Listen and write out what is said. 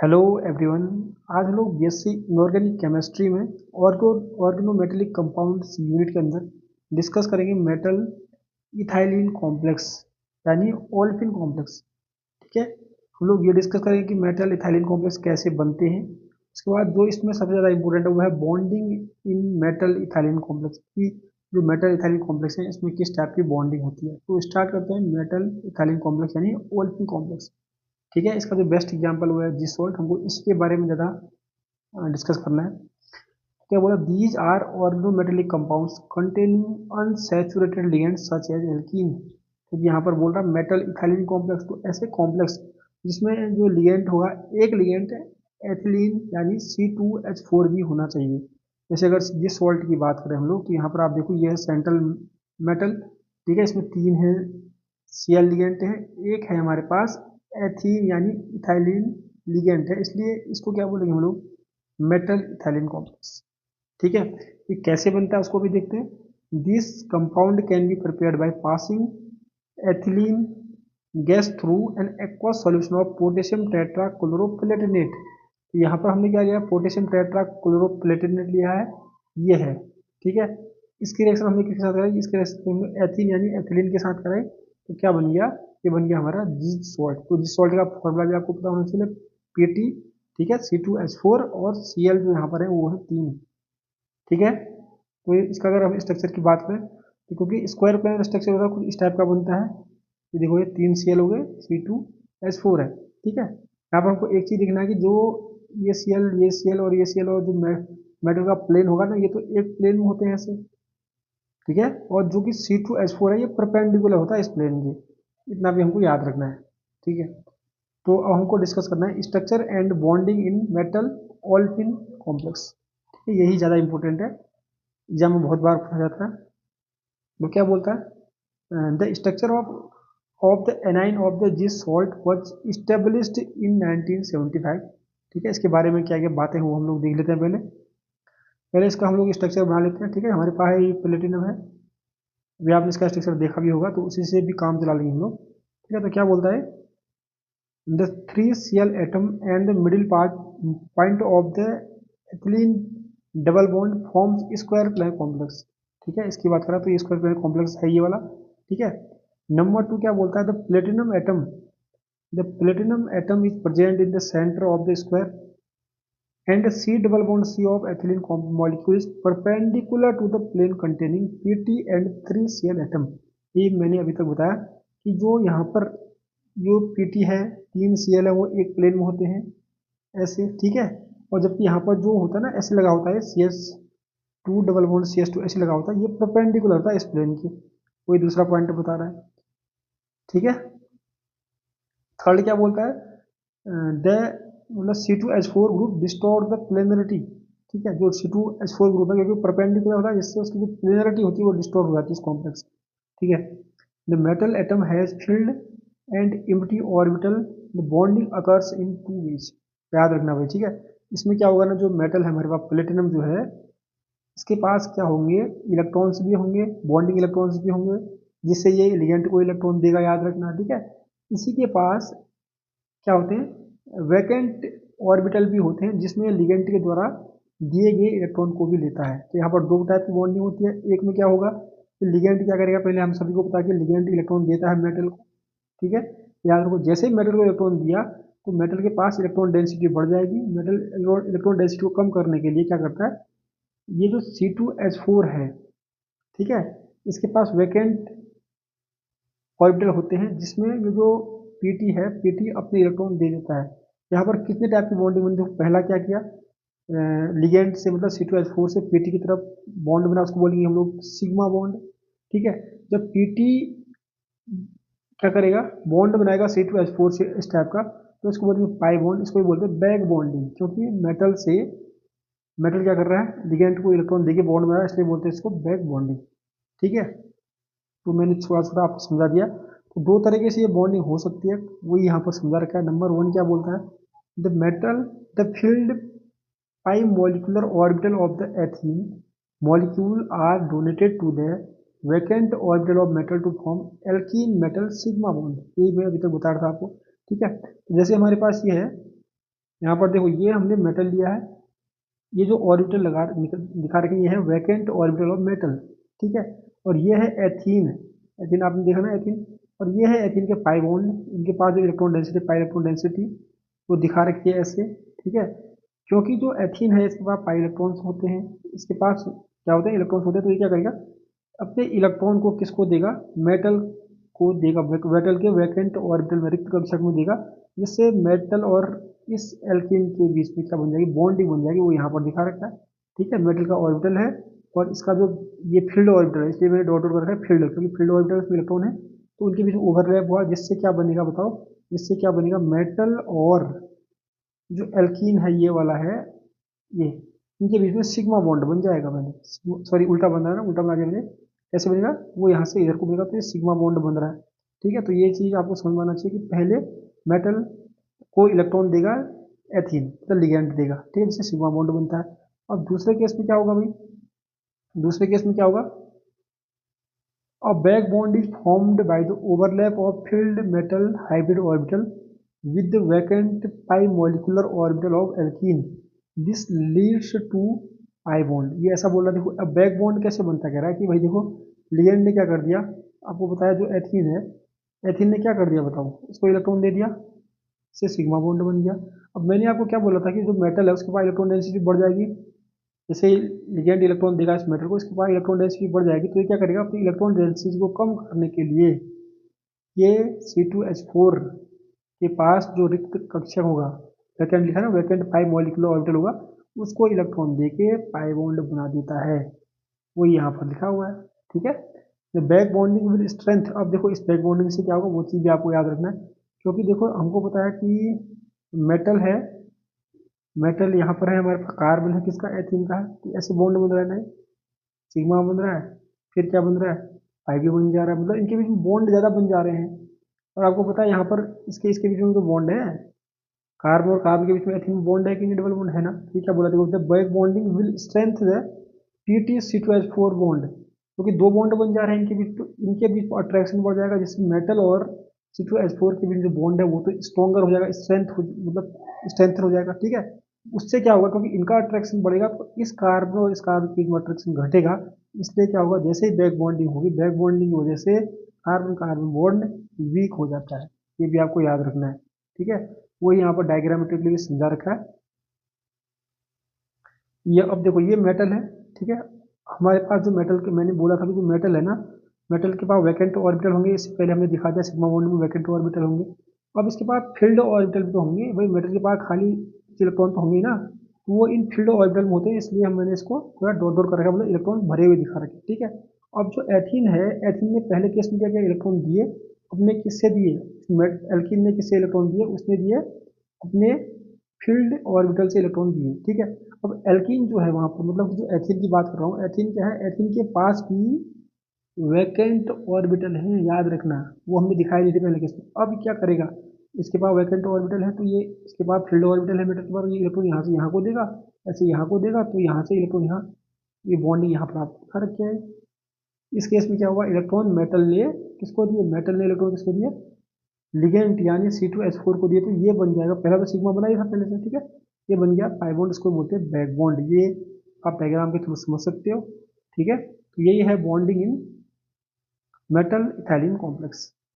Hello everyone. आज हम लोग बीएससी इनऑर्गेनिक केमिस्ट्री में ऑर्गेनोमेटेलिक कंपाउंड्स यूनिट के अंदर डिस्कस करेंगे मेटल इथाइलिन कॉम्प्लेक्स यानी ओल्फिन कॉम्प्लेक्स। ठीक है, हम लोग ये डिस्कस करेंगे कि मेटल इथाइलिन कॉम्प्लेक्स कैसे बनते हैं। उसके बाद जो इसमें सबसे ज़्यादा इंपॉर्टेंट है वो है bonding in metal ethylene complex की। जो मेटल इथाइलिन कॉम्प्लेक्स है इसमें किस टाइप की बॉन्डिंग होती है। तो स्टार्ट करते हैं मेटल इथाइलिन कॉम्प्लेक्स यानी ओल्फिन कॉम्प्लेक्स। ठीक है, इसका जो बेस्ट एग्जांपल हुआ है जी सॉल्ट। हमको इसके बारे में ज़्यादा डिस्कस करना है। क्या बोला, these are organometallic compounds containing unsaturated ligands such as alkene. क्योंकि यहाँ पर बोल रहा है मेटल इथाइलिन कॉम्प्लेक्स, तो ऐसे कॉम्प्लेक्स जिसमें जो लिगेंड होगा, एक लिगेंड एथिलीन यानी C2H4 भी होना चाहिए। जैसे अगर जिस सॉल्ट की बात करें हम लोग, तो यहाँ पर आप देखो ये है सेंट्रल मेटल। ठीक है, इसमें तीन है Cl लिगेंड है, एक है हमारे पास एथीन यानी इथाइलिन लिगेंड है, इसलिए इसको क्या बोलेंगे हम लोग, मेटल इथाइलिन कॉम्प्लेक्स। ठीक है, ये कैसे बनता है उसको भी देखते हैं। This compound can be prepared by passing ethylene gas through an aqua solution of potassium tetra chloroplatinate. तो यहाँ पर हमने क्या लिया, पोटेशियम टेट्रा क्लोरोप्लेटिनेट लिया है, ये है। ठीक है, इसकी रिएक्शन हमने किसके साथ कराई, इसके रिएक्शन हमने एथीन यानी एथिलीन के साथ कराई। तो क्या बन गया, ये बन गया हमारा जिस सॉल्ट। तो जिस सॉल्ट का फॉर्मूला भी आपको पता होना चाहिए, Pt। ठीक है, C2H4 और Cl जो यहाँ पर है वो है 3। ठीक है, तो इसका अगर हम स्ट्रक्चर की बात करें, तो क्योंकि स्क्वायर प्लेन स्ट्रक्चर होता है कुछ इस टाइप का बनता है। ये देखो, ये 3 Cl हो गए, C2H4 है। ठीक है, यहाँ पर हमको एक चीज़ देखना है कि जो ये Cl और ये Cl और जो मेटल का प्लेन होगा ना, ये तो एक प्लेन में होते हैं ऐसे। ठीक है, और जो कि C2H4 है ये परपेंडिकुलर होता है इस प्लेन के। इतना भी हमको याद रखना है। ठीक है, तो अब हमको डिस्कस करना है structure and bonding in metal olefin complex. ठीक है, यही ज़्यादा इंपॉर्टेंट है, एग्जाम में बहुत बार पूछा जाता है। वो क्या बोलता है, the structure of the A9 of the जिस सॉल्ट वाज इस्टेब्लिश्ड इन 1975। ठीक है, इसके बारे में क्या क्या बातें हैं वो हम लोग देख लेते हैं। पहले पहले इसका हम लोग स्ट्रक्चर बना लेते हैं। ठीक है, हमारे पास ये प्लेटिनम है, अभी आपने इसका स्ट्रक्चर देखा भी होगा, तो उसी से भी काम चला लेंगे हम लोग। ठीक है, तो क्या बोलता है, the 3 Cl atom and the middle point of the ethylene double bond forms square planar complex। ठीक है, इसकी बात करें तो ये स्क्वायर प्लेनर कॉम्प्लेक्स है ये वाला। ठीक है, नंबर 2 क्या बोलता है, the platinum atom is present in the centre of the square and C double bond C of ethylene molecule is perpendicular to the plane containing Pt and 3 Cl atom। ये मैंने अभी तक बताया कि जो यहाँ पर जो Pt है, 3 Cl है, वो एक प्लेन में होते हैं ऐसे। ठीक है, और जबकि यहाँ पर जो होता है ना ऐसे लगा होता है, CS2 डबल बॉन्ड CS2 ऐसे लगा होता है, ये परपेंडिकुलर होता है इस प्लेन के। कोई दूसरा पॉइंट बता रहा है। ठीक है, थर्ड क्या बोलता है, द मतलब C2H4 group distort the planarity. ठीक है, जो C2H4 ग्रुप है क्योंकि परपेंडिकुलर होता है, इससे उसकी जो प्लेनरिटी होती है वो डिस्टॉर्ट हो जाती है इस कॉम्प्लेक्स। ठीक है, the metal atom has filled and empty orbital, the bonding occurs in two ways. याद रखना भाई। ठीक है, इसमें क्या होगा ना, जो मेटल है हमारे पास प्लेटिनम जो है, इसके पास क्या होंगे, इलेक्ट्रॉन्स भी होंगे, बॉन्डिंग इलेक्ट्रॉन्स भी होंगे, जिससे ये एलिगेंट को इलेक्ट्रॉन देगा, याद रखना। ठीक है, इसी के पास क्या होते हैं, वैकेंट ऑर्बिटल भी होते हैं, जिसमें लिगेंड के द्वारा दिए गए इलेक्ट्रॉन को भी लेता है। तो यहाँ पर दो टाइप की बॉन्डिंग होती है। एक में क्या होगा, लिगेंड क्या करेगा, पहले हम सभी को पता है कि लिगेंड इलेक्ट्रॉन देता है मेटल को। ठीक है, याद रखो, जैसे ही मेटल को इलेक्ट्रॉन दिया तो मेटल के पास इलेक्ट्रॉन डेंसिटी बढ़ जाएगी। मेटल इलेक्ट्रॉन डेंसिटी को कम करने के लिए क्या करता है, ये जो C2H4 है, ठीक है, इसके पास वैकेंट ऑर्बिटल होते हैं, जिसमें ये जो Pt है, Pt अपने इलेक्ट्रॉन दे देता है। यहाँ पर कितने टाइप की बॉन्डिंग बनी, देखो पहला क्या किया, लिगेंड से मतलब C2H4 से Pt की तरफ बॉन्ड बना, उसको बोलेंगे हम लोग सिग्मा बॉन्ड। ठीक है, जब Pt क्या करेगा, बॉन्ड बनाएगा C2H4 से इस टाइप का, तो इसको बोलते हैं पाई बॉन्ड, इसको भी बोलते हैं बैक बॉन्डिंग। क्योंकि मेटल क्या कर रहा है, लिगेंड को इलेक्ट्रॉन देके बॉन्ड बना रहा है, इसलिए बोलते हैं इसको बैक बॉन्डिंग। ठीक है, तो मैंने थोड़ा थोड़ा आपको समझा दिया। तो दो तरीके से ये बॉन्डिंग हो सकती है, वही यहाँ पर समझा रखा है। नंबर 1 क्या बोलता है, the field pi molecular orbital of the ethene molecule are donated to the vacant orbital of metal to form alkene metal sigma bond। ये मैं अभी तक बता रहा था आपको। ठीक है, तो जैसे हमारे पास ये है यहाँ पर देखो ये हमने मेटल लिया है, ये जो ऑर्बिटल दिखा रखे ये है वैकेंट ऑर्बिटल ऑफ मेटल, ठीक है। और ये है एथीन, एथीन आपने देखा ना एथीन, और ये है एथीन के पाई बॉन्ड, इनके पास जो electron density pi electron density वो दिखा रखी है ऐसे, ठीक है। क्योंकि जो एथीन है इसके पास पाई इलेक्ट्रॉन्स होते हैं, इसके पास क्या होते हैं इलेक्ट्रॉन्स होते हैं, तो ये क्या करेगा अपने इलेक्ट्रॉन को किसको देगा, मेटल को देगा, मेटल के वैकेंट ऑर्बिटल में रिक्त कक्षक में देगा, जिससे मेटल और इस एल्कीन के बीच में क्या बन जाएगी, बॉन्डिंग बन जाएगी, वो यहाँ पर दिखा रखा है, ठीक है। मेटल का ऑर्बिटल है और इसका जो ये फील्ड ऑर्बिटल है, इसलिए मैंने डॉट डॉट कर रखा है फील्ड, क्योंकि फील्ड ऑर्बिटल में इलेक्ट्रॉन है तो उनके बीच में ओवरलैप हुआ, जिससे क्या बनेगा बताओ, जिससे क्या बनेगा मेटल और जो एल्कीन है ये वाला है, ये इनके बीच में सिग्मा बॉन्ड बन जाएगा, मैंने सॉरी उल्टा बन रहा है ना, उल्टा बना दिया मैंने, कैसे बनेगा, वो यहाँ से इधर को बनेगा तो ये सिग्मा बॉन्ड बन रहा है, ठीक है। तो ये चीज़ आपको समझ में आना चाहिए कि पहले मेटल को इलेक्ट्रॉन देगा एथीन, तो लिगेंड देगा, ठीक है, जिससे सिग्मा बॉन्ड बनता है। अब दूसरे केस में क्या होगा भाई, दूसरे केस में क्या होगा, A back bond is formed by the overlap of filled metal hybrid orbital with the vacant pi molecular orbital of alkene. This leads to I bond. ये ऐसा बोल रहा है, देखो अब बैक बॉन्ड कैसे बनता है, कह रहा है कि भाई देखो लिगेंड ने क्या कर दिया, आपको बताया जो एथीन है, एथीन ने क्या कर दिया बताओ, इसको इलेक्ट्रॉन दे दिया, इससे सिग्मा बॉन्ड बन गया। अब मैंने आपको क्या बोला था कि जो मेटल है उसके पास इलेक्ट्रॉन डेंसिटी बढ़ जाएगी, जैसे लिगेंड इलेक्ट्रॉन देगा इस मेटल को, इसके पास इलेक्ट्रॉन डेंसिटी बढ़ जाएगी, तो ये क्या करेगा अपनी इलेक्ट्रॉन डेंसिटी को कम करने के लिए ये C2H4 के पास जो रिक्त कक्षक होगा, वैकेंट लिखा है ना, वैकेंट पाई मॉलिक्यूलर ऑर्बिटल होगा, उसको इलेक्ट्रॉन देके पाई बॉन्ड बना देता है, वो यहाँ पर लिखा हुआ है, ठीक है। The back bonding with strength, अब देखो इस बैक बॉन्डिंग से क्या होगा वो चीज़ भी आपको याद रखना है, क्योंकि देखो हमको पता है कि मेटल है, मेटल यहाँ पर है हमारे पास, कार्बन है किसका, एथीन का है, तो ऐसे बॉन्ड बन रहा है नहीं, सिग्मा बन रहा है, फिर क्या बन रहा है, पाई भी बन जा रहा है, मतलब इनके बीच में बॉन्ड ज़्यादा बन जा रहे हैं। और आपको पता है यहाँ पर इसके इसके बीच में जो बॉन्ड है, कार्बन और कार्बन के बीच में एथीन बॉन्ड है कि नहीं, डबल बॉन्ड है ना, ये क्या बोला देखो, back bonding will strength the PT C2H4 bond, क्योंकि दो बॉन्ड बन जा रहे हैं इनके बीच, तो इनके बीच अट्रैक्शन बढ़ जाएगा, जिससे मेटल और C2H4 के बीच जो बॉन्ड है वो तो स्ट्रॉन्गर हो जाएगा, मतलब स्ट्रेंथन हो जाएगा, ठीक है। उससे क्या होगा, क्योंकि इनका अट्रैक्शन बढ़ेगा तो इस कार्बन और इस कार्बन के बीच में अट्रैक्शन घटेगा, इसलिए क्या होगा, जैसे ही बैक बॉन्डिंग होगी, बैक बॉन्डिंग की वजह से कार्बन कार्बन बॉन्ड वीक हो जाता है, ये भी आपको याद रखना है, ठीक है। वो यहाँ पर डायग्रामेटिकली समझा रखा है। ये अब देखो ये मेटल है, ठीक है, हमारे पास जो मेटल के मैंने बोला था कि जो मेटल है ना, मेटल के पास वैकेंट ऑर्बिटल होंगे, इससे पहले हमने दिखा दिया सिग्मा बॉन्ड में वैकेंट ऑर्बिटल होंगे। अब इसके पास फील्ड ऑर्बिटल भी तो होंगे भाई, मेटल के पास खाली इलेक्ट्रॉन तो होंगे ही ना, तो वो इन फील्ड ऑर्बिटल में होते हैं, इसलिए मैंने इसको थोड़ा डॉट डॉट कर रखा, मतलब इलेक्ट्रॉन भरे हुए दिखा रखे, ठीक है। अब जो एथीन है, एथीन ने पहले केस में क्या किया, इलेक्ट्रॉन दिए, अपने किससे दिए, एल्कीन ने किससे इलेक्ट्रॉन दिए, उसने दिए अपने फील्ड ऑर्बिटल से इलेक्ट्रॉन दिए, ठीक है। अब एल्कीन जो है वहाँ पर, मतलब जो एथीन की बात कर रहा हूँ, एथीन क्या है, एथीन के पास भी वैकेंट ऑर्बिटल है, याद रखना, वो हमने दिखाई दी थी पहले केस में। अब क्या करेगा, इसके पास वैकेंट ऑर्बिटल है तो ये इसके पास फील्ड ऑर्बिटल है मेटल के पास, ये इलेक्ट्रॉन यहाँ से यहाँ को देगा, ऐसे यहाँ को देगा, तो यहाँ से इलेक्ट्रॉन यहाँ, ये बॉन्डिंग यहाँ पर आपको दिखा रखे है। इस केस में क्या हुआ, इलेक्ट्रॉन मेटल ने किसको दिए, मेटल ने इलेक्ट्रॉन किसको दिए, लिगेंड यानी C2H4 को दिए, तो ये बन जाएगा, पहला तो सिग्मा बना ही था पहले से, ठीक है, ये बन गया पाई बॉन्ड, इसको बोलते हैं बैक बॉन्ड, ये आप डायग्राम के थ्रू समझ सकते हो, ठीक है। तो यही है bonding in metal ethylene complex.